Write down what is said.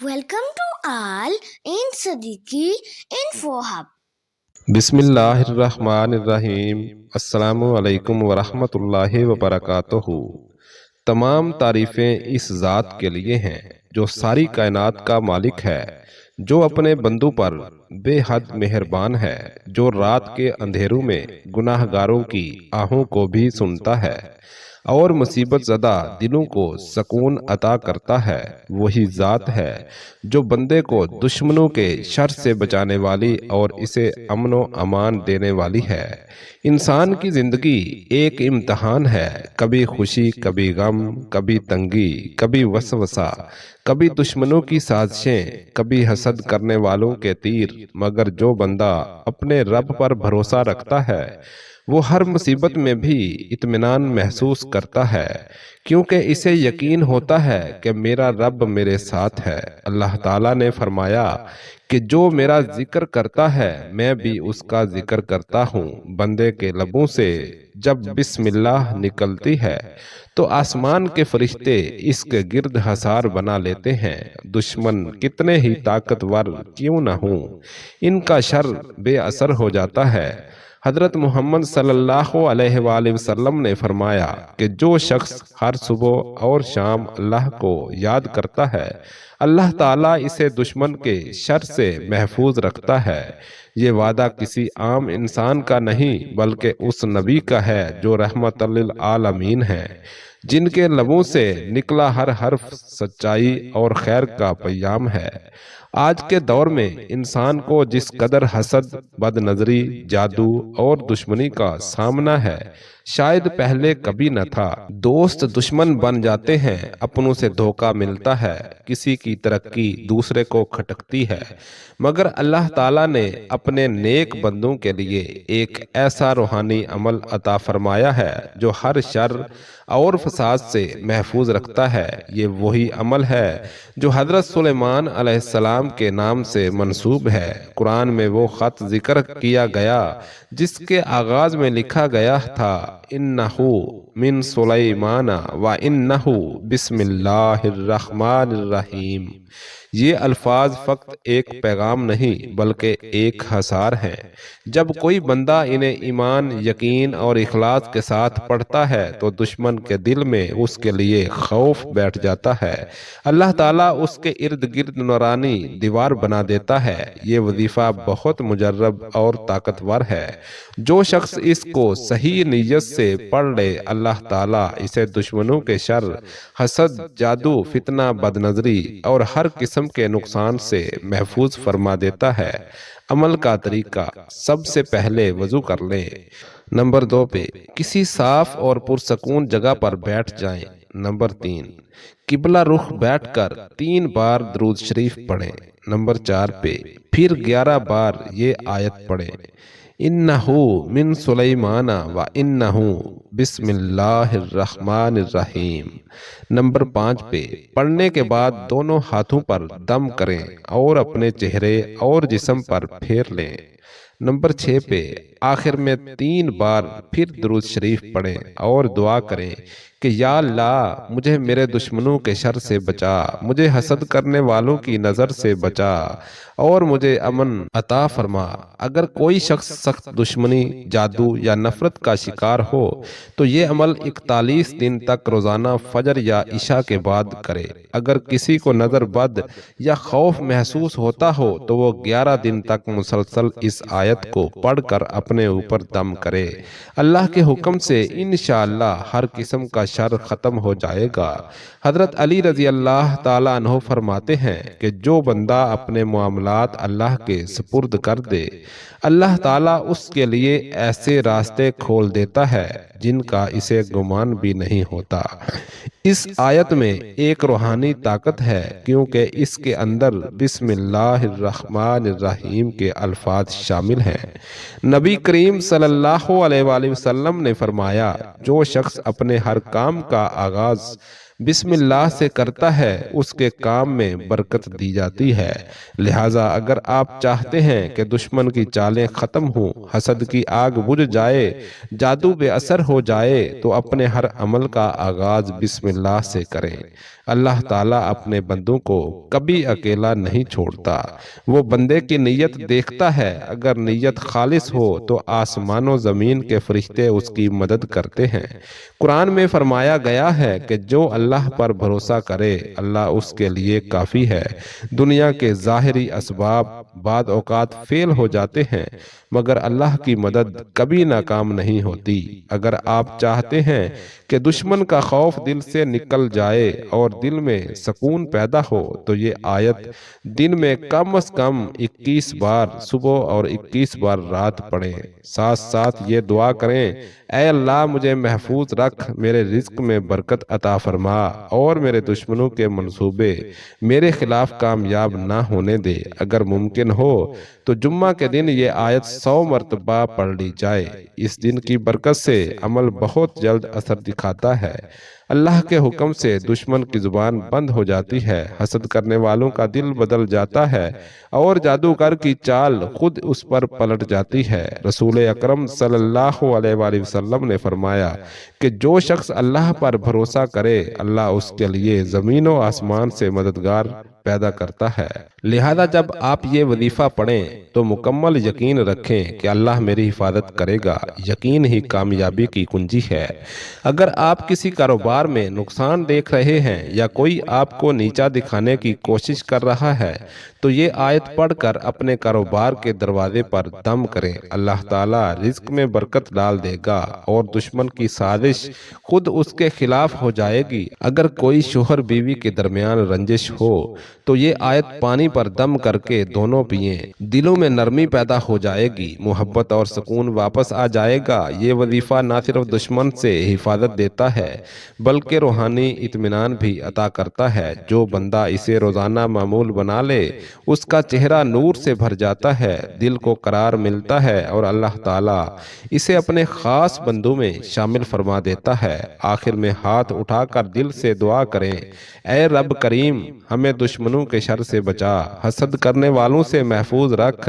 Welcome to all in Siddiqui Info Hub. بسم اللہ الرحمن الرحیم۔ السلام علیکم ورحمۃ اللہ وبرکاتہ۔ تمام تعریفیں اس ذات کے لیے ہیں جو ساری کائنات کا مالک ہے، جو اپنے بندوں پر بے حد مہربان ہے، جو رات کے اندھیروں میں گناہ گاروں کی آہوں کو بھی سنتا ہے اور مصیبت زدہ دلوں کو سکون عطا کرتا ہے۔ وہی ذات ہے جو بندے کو دشمنوں کے شر سے بچانے والی اور اسے امن و امان دینے والی ہے۔ انسان کی زندگی ایک امتحان ہے، کبھی خوشی، کبھی غم، کبھی تنگی، کبھی وسوسہ، کبھی دشمنوں کی سازشیں، کبھی حسد کرنے والوں کے تیر۔ مگر جو بندہ اپنے رب پر بھروسہ رکھتا ہے وہ ہر مصیبت میں بھی اطمینان محسوس کرتا ہے، کیونکہ اسے یقین ہوتا ہے کہ میرا رب میرے ساتھ ہے۔ اللہ تعالیٰ نے فرمایا کہ جو میرا ذکر کرتا ہے میں بھی اس کا ذکر کرتا ہوں۔ بندے کے لبوں سے جب بسم اللہ نکلتی ہے تو آسمان کے فرشتے اس کے گرد حصار بنا لیتے ہیں۔ دشمن کتنے ہی طاقتور کیوں نہ ہوں، ان کا شر بے اثر ہو جاتا ہے۔ حضرت محمد صلی اللہ علیہ وآلہ وسلم نے فرمایا کہ جو شخص ہر صبح اور شام اللہ کو یاد کرتا ہے، اللہ تعالیٰ اسے دشمن کے شر سے محفوظ رکھتا ہے۔ یہ وعدہ کسی عام انسان کا نہیں بلکہ اس نبی کا ہے جو رحمت للعالمین ہے، جن کے لبوں سے نکلا ہر حرف سچائی اور خیر کا پیام ہے۔ آج کے دور میں انسان کو جس قدر حسد، بد نظری، جادو اور دشمنی کا سامنا ہے شاید پہلے کبھی نہ تھا۔ دوست دشمن بن جاتے ہیں، اپنوں سے دھوکہ ملتا ہے، کسی کی ترقی دوسرے کو کھٹکتی ہے، مگر اللہ تعالیٰ نے اپنے نیک بندوں کے لیے ایک ایسا روحانی عمل عطا فرمایا ہے جو ہر شر اور فساد سے محفوظ رکھتا ہے۔ یہ وہی عمل ہے جو حضرت سلیمان علیہ السلام کے نام سے منسوب ہے۔ قرآن میں وہ خط ذکر کیا گیا جس کے آغاز میں لکھا گیا تھا اِنَّهُ مِن سُلَيْمَانَ وَإِنَّهُ بسم اللہ الرحمن الرحیم۔ یہ الفاظ فقط ایک پیغام نہیں بلکہ ایک حصار ہیں۔ جب کوئی بندہ انہیں ایمان، یقین اور اخلاص کے ساتھ پڑھتا ہے تو دشمن کے دل میں اس کے لیے خوف بیٹھ جاتا ہے۔ اللہ تعالیٰ اس کے ارد گرد نورانی دیوار بنا دیتا ہے۔ یہ وظیفہ بہت مجرب اور طاقتور ہے۔ جو شخص اس کو صحیح نیت سے پڑھ لے اللہ تعالیٰ اسے دشمنوں کے شر، حسد، جادو، فتنہ، بد نظری اور ہر قسم کے نقصان سے محفوظ فرما دیتا ہے۔ عمل کا طریقہ: سب سے پہلے وضو کر لیں۔ نمبر 2 پہ کسی صاف اور پرسکون جگہ پر بیٹھ جائیں۔ نمبر 3 قبلہ رخ بیٹھ کر 3 بار درود شریف پڑھیں۔ نمبر 4 پہ پھر 11 بار یہ آیت پڑھیں اِنَّهُ مِن سُلَيْمَانَ وَإِنَّهُ بسم اللہ الرحمن الرحیم۔ نمبر 5 پہ پڑھنے کے بعد دونوں ہاتھوں پر دم کریں اور اپنے چہرے اور جسم پر پھیر لیں۔ نمبر 6 پہ آخر میں 3 بار پھر درود شریف پڑھیں اور دعا کریں کہ یا اللہ مجھے میرے دشمنوں کے شر سے بچا، مجھے حسد کرنے والوں کی نظر سے بچا اور مجھے امن عطا فرما۔ اگر کوئی شخص سخت دشمنی، جادو یا نفرت کا شکار ہو تو یہ عمل 41 دن تک روزانہ فجر یا عشاء کے بعد کرے۔ اگر کسی کو نظر بد یا خوف محسوس ہوتا ہو تو وہ 11 دن تک مسلسل اس آیت کو پڑھ کر اپنے اوپر دم کرے۔ اللہ کے حکم سے انشاءاللہ ہر قسم کا شر ختم ہو جائے گا۔ حضرت علی رضی اللہ تعالیٰ عنہ فرماتے ہیں کہ جو بندہ اپنے معاملات اللہ کے سپرد کر دے، اللہ تعالیٰ اس کے لیے ایسے راستے کھول دیتا ہے جن کا اسے گمان بھی نہیں ہوتا۔ اس آیت میں ایک روحانی طاقت ہے کیونکہ اس کے اندر بسم اللہ الرحمن الرحیم کے الفاظ شامل ہیں۔ نبی کریم صلی اللہ علیہ وآلہ وسلم نے فرمایا جو شخص اپنے ہر کام کا آغاز بسم اللہ سے کرتا ہے اس کے کام میں برکت دی جاتی ہے۔ لہٰذا اگر آپ چاہتے ہیں کہ دشمن کی چالیں ختم ہوں، حسد کی آگ بجھ جائے، جادو بے اثر ہو جائے تو اپنے ہر عمل کا آغاز بسم اللہ سے کریں۔ اللہ تعالیٰ اپنے بندوں کو کبھی اکیلا نہیں چھوڑتا، وہ بندے کی نیت دیکھتا ہے، اگر نیت خالص ہو تو آسمان و زمین کے فرشتے اس کی مدد کرتے ہیں۔ قرآن میں فرمایا گیا ہے کہ جو اللہ پر بھروسہ کرے اللہ اس کے لیے کافی ہے۔ دنیا کے ظاہری اسباب بعض اوقات فیل ہو جاتے ہیں مگر اللہ کی مدد کبھی ناکام نہیں ہوتی۔ اگر آپ چاہتے ہیں کہ دشمن کا خوف دل سے نکل جائے اور دل میں سکون پیدا ہو تو یہ آیت دن میں کم از کم 21 بار صبح اور 21 بار رات پڑھیں۔ ساتھ ساتھ یہ دعا کریں، اے اللہ مجھے محفوظ رکھ، میرے رزق میں برکت عطا فرما اور میرے دشمنوں کے منصوبے میرے خلاف کامیاب نہ ہونے دے۔ اگر ممکن ہو تو جمعہ کے دن یہ آیت 100 مرتبہ پڑھ لی جائے۔ اس دن کی برکت سے عمل بہت جلد اثر دکھاتا ہے، اللہ کے حکم سے دشمن کی زبان بند ہو جاتی ہے، حسد کرنے والوں کا دل بدل جاتا ہے اور جادوگر کی چال خود اس پر پلٹ جاتی ہے۔ رسول اکرم صلی اللہ علیہ وآلہ وسلم نے فرمایا کہ جو شخص اللہ پر بھروسہ کرے اللہ اس کے لیے زمین و آسمان سے مددگار پیدا کرتا ہے۔ لہذا جب آپ یہ وظیفہ پڑھیں تو مکمل یقین رکھیں کہ اللہ میری حفاظت کرے گا۔ یقین ہی کامیابی کی کنجی ہے۔ اگر آپ کسی کاروبار میں نقصان دیکھ رہے ہیں یا کوئی آپ کو نیچا دکھانے کی کوشش کر رہا ہے تو یہ آیت پڑھ کر اپنے کاروبار کے دروازے پر دم کریں، اللہ تعالیٰ رزق میں برکت ڈال دے گا اور دشمن کی سازش خود اس کے خلاف ہو جائے گی۔ اگر کوئی شوہر بیوی کے درمیان رنجش ہو تو یہ آیت پانی پر دم کر کے دونوں پئیں، دلوں میں نرمی پیدا ہو جائے گی، محبت اور سکون واپس آ جائے گا۔ یہ وظیفہ نہ صرف دشمن سے حفاظت دیتا ہے بلکہ روحانی اطمینان بھی عطا کرتا ہے۔ جو بندہ اسے روزانہ معمول بنا لے اس کا چہرہ نور سے بھر جاتا ہے، دل کو قرار ملتا ہے اور اللہ تعالیٰ اسے اپنے خاص بندوں میں شامل فرما دیتا ہے۔ آخر میں ہاتھ اٹھا کر دل سے دعا کریں، اے رب کریم ہمیں دشمنوں کے شر سے بچا، حسد کرنے والوں سے محفوظ رکھ